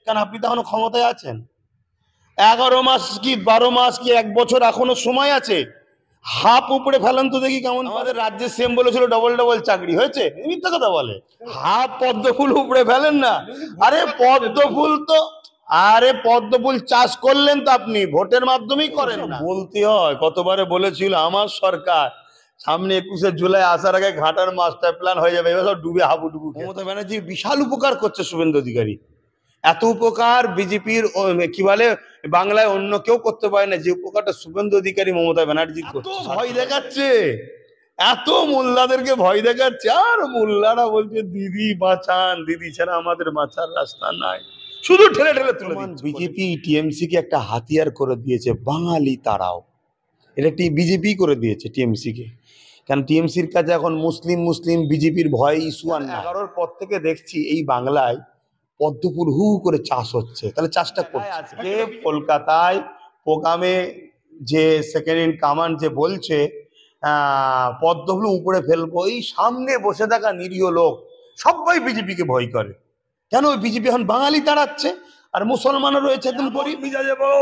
কেন আপনি তো এখনো ক্ষমতায় আছেন। 11 মাস কি 12 মাস কি 1 বছর এখনো সময় আছে। হাফ উপরে ফেলেন তো দেখি কেমন। আমাদের রাজ্যের সিএম বলেছিল ডবল ডবল চাকরি হয়েছে, মিথ্যা কথা বলে। হাফ পদ্ম ফুল উপরে ফেলেন না। আরে পদ্ম ফুল তো পদ্ম ফুল চাষ করলেন তো আপনি ভোটের মাধ্যমেই করেন না। বলতে হয়, কতবারে বলেছিল আমার সরকার সামনে 21শে জুলাই আসার আগে ঘাটার মাস্টার প্ল্যান হয়ে যাবে, এবার সব ডুবে হাবুডুবু। মমতা ব্যানার্জি বিশাল উপকার করছে শুভেন্দু অধিকারী। এত উপকার বিজেপির কি বলে বাংলায় অন্য কেউ করতে পারে না যে উপকারটা শুভেন্দু অধিকারী মমতা ব্যানার্জি করছে। ভয় দেখাচ্ছে, এত মোল্লাদেরকে ভয় দেখাচ্ছে, আর মোল্লারা বলছে দিদি বাঁচান, দিদি ছাড়া আমাদের বাঁচার রাস্তা নাই, শুধু ঠেলে ঠেলে তুলে দিচ্ছে। বিজেপি টিএমসি কে একটা হাতিয়ার করে দিয়েছে, বাঙালি তারাও এটা একটি বিজেপি করে দিয়েছে টিএমসি কে। কারণ টিএমসির কাছে এখন মুসলিম মুসলিম বিজেপির ভয় ইস্যু আর 11-র পর থেকে দেখছি এই বাংলায় পদ্মপুর হু করে চাষ হচ্ছে। তাহলে চাষটা করছে আজকে কলকাতায় প্রোগ্রামে যে সেকেন্ড ইন কমান্ড যে বলছে পদ্মফুল উপরে ফেলবো, এই সামনে বসে থাকা নিরীহ লোক সবাই বিজেপিকে ভয় করে। কেন? ওই বিজেপি এখন বাঙালি তাড়াচ্ছে, আর মুসলমানও রয়েছে একদম গরিব মিজাজে বলো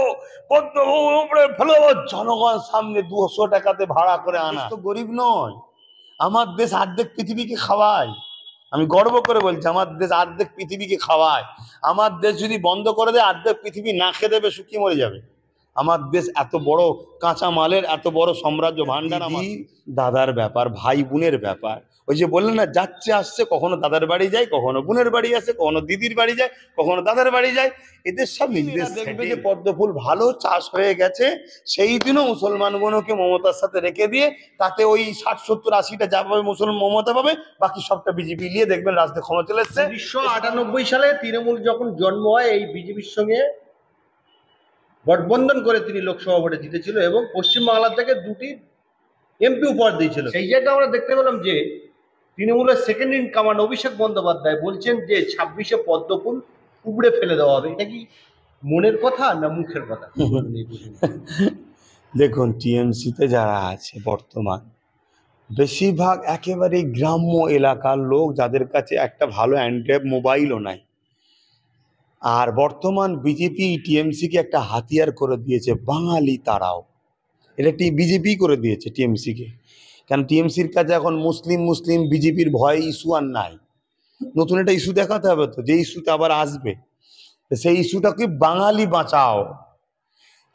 পদ্মফুল উপরে ফেলবো, জনগণ সামনে 200 টাকাতে ভাড়া করে আনা। তো গরিব নয়, আমার দেশ অর্ধেক পৃথিবীকে খাওয়ায়। আমি গর্ব করে বলছি আমার দেশ অর্ধেক পৃথিবীকে খাওয়ায়। আমার দেশ যদি বন্ধ করে দেয় অর্ধেক পৃথিবী না খেয়ে দেবে, শুকিয়ে মরে যাবে। আমার দেশ এত বড় কাঁচা মালের এত বড় সাম্রাজ্য ভান্ডার। আমার দাদার ব্যাপার, ভাই বোনের ব্যাপার। ওই যে বললেন না যাচ্ছে আসছে, কখনো দাদার বাড়ি যায়, কখনো বোনের বাড়ি আসে, কখনো দিদির বাড়ি যায়, কখনো দাদার বাড়ি যায়। এদের সব নিজেদের দেখবে যে পদ্মফুল ভালো চাষ হয়ে গেছে, সেই দিনও মুসলমান বোনকে মমতার সাথে রেখে দিয়ে তাতে ওই 60, 70, 80টা যা পাবে মুসলমান মমতা পাবে, বাকি সবটা বিজেপি নিয়ে দেখবেন রাস্তায় ক্ষমতা চলে এসছে। 1998 সালে তৃণমূল যখন জন্ম হয় এই বিজেপির সঙ্গে গঠবন্ধন করে তিনি লোকসভা ভোটে জিতেছিল এবং পশ্চিমবাংলা থেকে 2টি এমপি উপহার দিয়েছিল। সেই জায়গায় আমরা দেখতে পেলাম যে তৃণমূলের second in command Abhishek Bandyopadhyay বলছেন যে 26শে পদ্মফুল উপড়ে ফেলে দেওয়া হবে। এটা কি মনের কথা না মুখের কথা? দেখুন টিএমসিতে যারা আছে বর্তমান বেশিরভাগ একেবারে গ্রাম্য এলাকার লোক, যাদের কাছে একটা ভালো অ্যান্ড্রয়েড মোবাইলও নাই। আর বর্তমান বিজেপি টিএমসিকে একটা হাতিয়ার করে দিয়েছে, বাঙালি তারাও এটা একটি বিজেপি করে দিয়েছে টিএমসিকে। কারণ টিএমসির কাছে এখন মুসলিম মুসলিম বিজেপির ভয় ইস্যু আর নাই। নতুন একটা ইস্যু দেখাতে হবে, তো যে ইস্যুটা আবার আসবে সেই ইস্যুটাকে বাঙালি বাঁচাও।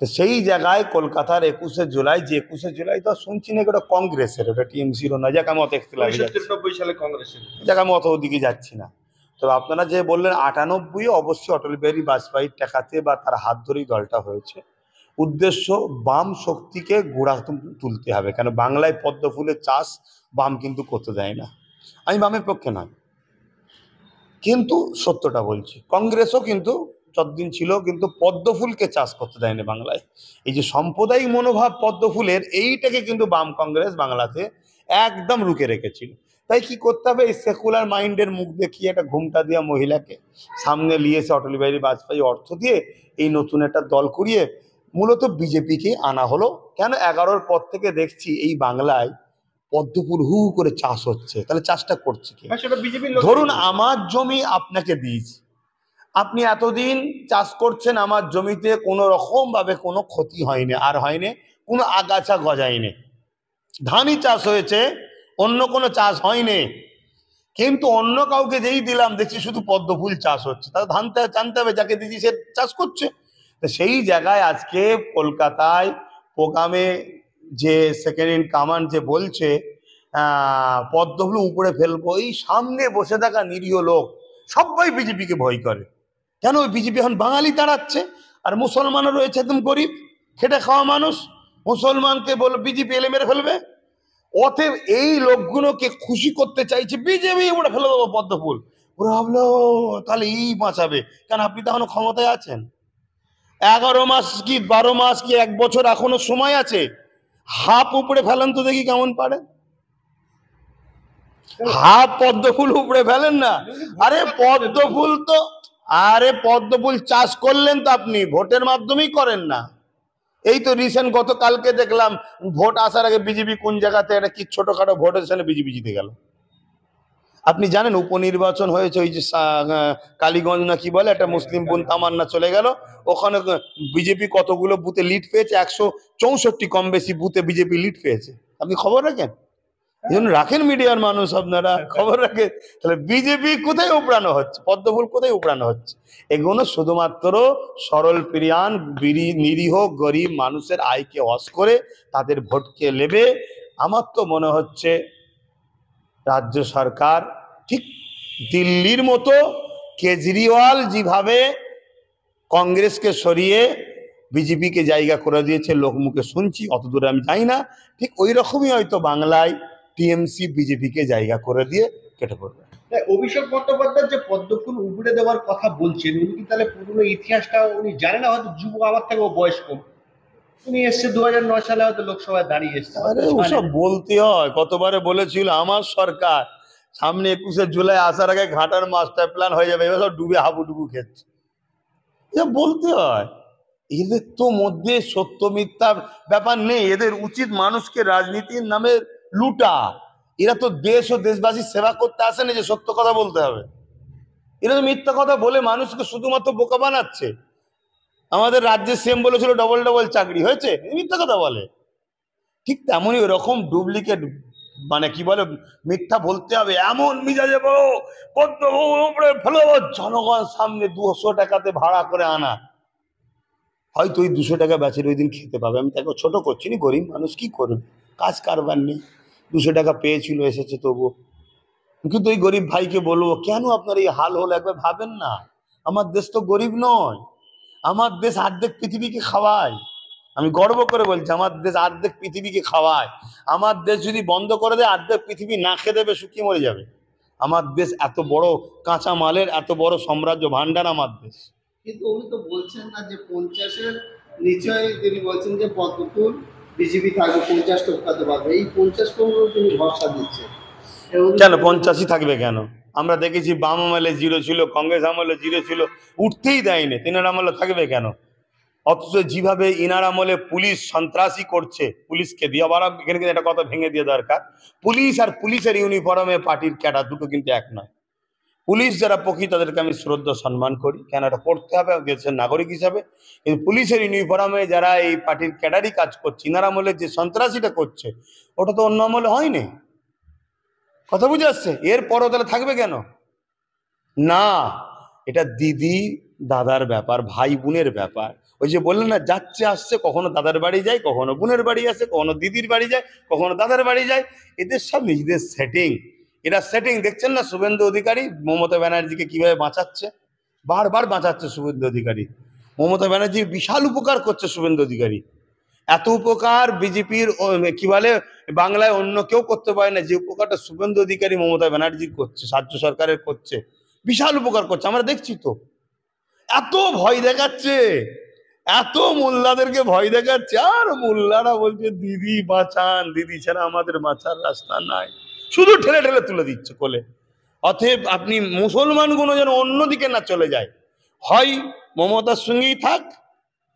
তো সেই জায়গায় কলকাতার 21শে জুলাই, যে 21শে জুলাই তো শুনছি না ওটা কংগ্রেসের, ওটা টিএমসিরও না, যাকে আমি অত 1993 সালে কংগ্রেসের, যাকে আমি অত ওদিকে যাচ্ছি না। তবে আপনারা যে বললেন 98 অবশ্যই অটল বিহারী বাজপেয়ীর টাকাতে বা তার হাত ধরেই দলটা হয়েছে। উদ্দেশ্য বাম শক্তিকে গোড়া তুলতে হবে, কেন বাংলায় পদ্ম ফুলের চাষ বাম কিন্তু করতে দেয় না। আমি বামের পক্ষে নয়, কিন্তু সত্যটা বলছি, কংগ্রেসও কিন্তু যতদিন ছিল কিন্তু পদ্মফুলকে চাষ করতে দেয়নি বাংলায়। এই যে সাম্প্রদায়িক মনোভাব পদ্মফুলের, এইটাকে কিন্তু বাম কংগ্রেস বাংলাতে একদম রুখে রেখেছিল। তাই কি করতে হবে, এই সেকুলার মাইন্ডের মুখ দেখিয়ে একটা ঘুমটা দেওয়া মহিলাকে সামনে নিয়ে এসে অটল বিহারী বাজপেয়ী অর্থ দিয়ে এই নতুন একটা দল করিয়ে মূলত বিজেপিকে আনা হলো। কেন 11-র পর থেকে দেখছি এই বাংলায় পদ্মফুল হু করে চাষ হচ্ছে, তাহলে চাষটা করছে কি? ধরুন আমার জমি আপনাকে দিয়েছি, আপনি এতদিন চাষ করছেন, আমার জমিতে কোনো রকম ভাবে কোনো ক্ষতি হয়নি, আর হয়নি কোনো আগাছা গজায়নি, ধানই চাষ হয়েছে, অন্য কোনো চাষ হয়নি। কিন্তু অন্য কাউকে যেই দিলাম দেখছি শুধু পদ্মফুল চাষ হচ্ছে, তাহলে ধানটা জানতে হবে যাকে দিচ্ছি সে চাষ করছে। তো সেই জায়গায় আজকে কলকাতায় প্রোগ্রামে যে সেকেন্ড ইন কমান্ড যে বলছে পদ্মফুল উপরে ফেলবো, এই সামনে বসে থাকা নিরীহ লোক সবাই বিজেপিকে ভয় করে। কেন? ওই বিজেপি এখন বাঙালি তাড়াচ্ছে, আর মুসলমানও রয়েছে একদম গরিব খেটে খাওয়া মানুষ, মুসলমানকে বল বিজেপি এলে মেরে ফেলবে। অতএব এই লোকগুলোকে খুশি করতে চাইছে বিজেপি উপরে ফেলে দেবো পদ্মফুল। ওরা ভাবলো তাহলে এই বাঁচাবে, কেন আপনি তো এখনো ক্ষমতায় আছেন। 11 মাস কি 12 মাস কি 1 বছর এখনো সময় আছে। হাফ উপরে ফেলেন তো দেখি কেমন পারে। হাফ পদ্মফুল উপরে ফেলেন না। পদ্মফুল তো পদ্মফুল চাষ করলেন তো আপনি ভোটের মাধ্যমেই করেন না। এই তো রিসেন্ট গতকালকে দেখলাম ভোট আসার আগে বিজেপি কোন জায়গাতে একটা কি ছোটখাটো ভোট সেখানে বিজেপি জিতে গেল। আপনি জানেন উপনির্বাচন হয়েছে ওই যে কালীগঞ্জ না কি বলে, একটা মুসলিম বোন তামান্না চলে গেল, ওখানে বিজেপি কতগুলো বুথে লিড পেয়েছে, 164 কম বেশি বুথে বিজেপি লিড পেয়েছে। আপনি খবর রাখেন? এই জন্য রাখেন মিডিয়ার মানুষ, আপনারা খবর রাখেন। তাহলে বিজেপি কোথায় উপড়ানো হচ্ছে, পদ্মফুল কোথায় উপড়ানো হচ্ছে? এগুলো শুধুমাত্র সরল প্রিয়ান নিরীহ গরিব মানুষের আয়কে হ্রাস করে তাদের ভোটকে নেবে। আমার তো মনে হচ্ছে রাজ্য সরকার ঠিক দিল্লির মতো কেজরিওয়াল যেভাবে কংগ্রেসকে সরিয়ে বিজেপিকে জায়গা করে দিয়েছে, লোকমুখে শুনছি, অত দূরে আমি যাই না, ঠিক ওই রকমই হয়তো বাংলায় টিএমসি বিজেপিকে জায়গা করে দিয়ে কেটে পড়বে। অভিষেক বন্দ্যোপাধ্যায় যে পদ্মফুল উপড়ে দেওয়ার কথা বলছেন, উনি কি তাহলে পুরনো ইতিহাসটা উনি জানেন না? হয়তো যুব, আমার থেকে ও বয়স কম, উনি এসছে 2009 সালে, হয়তো লোকসভায় দাঁড়িয়ে এসছে। আরে ওসব বলতে হয়, কতবারে বলেছিল আমার সরকার সামনে 21শে জুলাই আসার আগে ঘাটার মাস্টার প্ল্যান হয়ে যাবে, এবার সব ডুবে হাবুডুবু খেচ্ছে। এ বলতে হয়, এদের তো মধ্যে সত্য মিথ্যার ব্যাপার নেই, এদের উচিত মানুষকে রাজনীতির নামে লুটা। এরা তো দেশ ও দেশবাসীর সেবা করতে আসে না যে সত্য কথা বলতে হবে। এরা তো মিথ্যা কথা বলে মানুষকে শুধুমাত্র বোকা বানাচ্ছে। আমাদের রাজ্যের সিএম বলেছিল ডবল ডবল চাকরি হয়েছে, মিথ্যা কথা বলে। ঠিক তেমনই ওরকম ডুপ্লিকেট মানে কি বলে মিথ্যা বলতে হবে, এমন মিজাজে বলো জনগণ সামনে 200 টাকাতে ভাড়া করে আনা, হয়তো ওই 200 টাকা বেচের ওই দিন খেতে পাবে। আমি তাকে ছোট করছি না, গরিব মানুষ কি করবে, কাজ কারবার নেই, 200 টাকা পেয়েছিল এসেছে তবুও। কিন্তু ওই গরিব ভাইকে বলবো কেন আপনার এই হাল হলো, একবার ভাবেন না। আমার দেশ তো গরিব নয়, আমার দেশ অর্ধেক পৃথিবীকে খাওয়ায়। আমি গর্ব করে বলছি আমার দেশ অর্ধেক পৃথিবীকে খাওয়ায়। আমার দেশ যদি বন্ধ করে দেয় অর্ধেক পৃথিবী না খেয়ে দেবে, শুকিয়ে মরে যাবে। আমার দেশ এত বড় কাঁচা মালের এত বড় সাম্রাজ্য ভান্ডার আমার দেশ। কিন্তু উনি তো বলছেন না যে 50-এর নিচয়, তিনি বলছেন যে পদ্মফুল বিজেপি থাকবে, 50 টপকাতে পারবে, এই 50 পর্যন্ত তিনি ভরসা দিচ্ছেন। কেন 85 থাকবে কেন? আমরা দেখেছি বাম আমলে 0 ছিল, কংগ্রেস আমলে 0 ছিল, উঠতেই দেয়নি। তিনার আমলে থাকবে কেন? অথচ যেভাবে ইনার আমলে পুলিশ সন্ত্রাসী করছে, পুলিশকে দিয়ে আবার এখানে কিন্তু একটা কথা ভেঙে দিয়ে দরকার, পুলিশ আর পুলিশের ইউনিফর্মে পার্টির ক্যাডার দুটো কিন্তু এক নয়। পুলিশ যারা পক্ষী তাদেরকে আমি শ্রদ্ধা সম্মান করি, কেন এটা করতে হবে দেশের নাগরিক হিসাবে। কিন্তু পুলিশের ইউনিফর্মে যারা এই পার্টির ক্যাডারই কাজ করছে, ইনার আমলে যে সন্ত্রাসীটা করছে ওটা তো অন্য আমলে হয়নি। কথা বুঝে আসছে? এরপরও তাহলে থাকবে কেন? না, এটা দিদি দাদার ব্যাপার, ভাই বোনের ব্যাপার। ওই যে বললেন না, যাচ্ছে আসছে, কখনো দাদার বাড়ি যায়, কখনো বোনের বাড়ি আসে, কখনো দিদির বাড়ি যায়, কখনো দাদার বাড়ি যায়। এদের সব নিজেদের সেটিং, এরা সেটিং। দেখছেন না শুভেন্দু অধিকারী মমতা ব্যানার্জিকে কিভাবে বাঁচাচ্ছে, বারবার বাঁচাচ্ছে শুভেন্দু অধিকারী। মমতা ব্যানার্জি বিশাল উপকার করছে শুভেন্দু অধিকারী, এত উপকার বিজেপির কি বলে বাংলায় অন্য কেউ করতে পারে না যে উপকারটা শুভেন্দু অধিকারী মমতা ব্যানার্জি করছে, রাজ্য সরকারের করছে, বিশাল উপকার করছে। আমরা দেখছি তো, এত ভয় দেখাচ্ছে, এত মোল্লাদেরকে ভয় দেখাচ্ছে, আর মোল্লারা বলছে দিদি বাঁচান, দিদি ছাড়া আমাদের বাঁচার রাস্তা নাই, শুধু ঠেলে ঠেলে তুলে দিচ্ছে কোলে। অতএব আপনি মুসলমানগুলো যেন অন্যদিকে না চলে যায়, হয় মমতার সঙ্গেই থাক,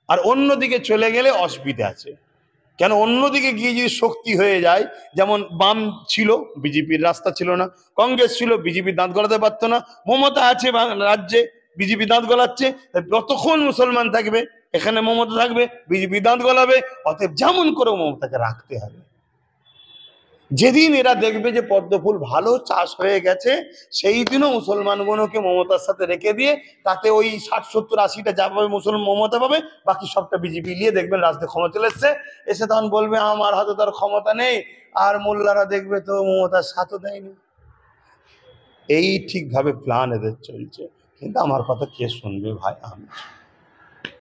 আর অন্যদিকে চলে গেলে অসুবিধা আছে। কেন অন্যদিকে গিয়ে যদি শক্তি হয়ে যায়, যেমন বাম ছিল বিজেপির রাস্তা ছিল না, কংগ্রেস ছিল বিজেপি দাঁত গলাতে পারতো না, মমতা আছে রাজ্যে বিজেপি দাঁত গলাচ্ছে, যতক্ষণ মুসলমান থাকবে এখানে মমতা থাকবে, বিজেপি দাঁত গলাবে। অতএব যেমন করে মমতাকে রাখতে হবে। যেদিন এরা দেখবে যে পদ্মফুল ভালো চাষ হয়ে গেছে, সেই দিনও মুসলমানগুলোকে মমতার সাথে রেখে দিয়ে তাতে ওই 60-70-80টা যা পাবে মুসলমান মমতা পাবে, বাকি সবটা বিজেপি নিয়ে দেখবেন রাজনীতি ক্ষমতা চলে এসছে, এসে তখন বলবে আমার হাতে তার ক্ষমতা নেই, আর মোল্লারা দেখবে তো মমতার সাথও দেয়নি। এই ঠিকভাবে প্ল্যান এদের চলছে, কিন্তু আমার কথা কে শুনবে ভাই? আমি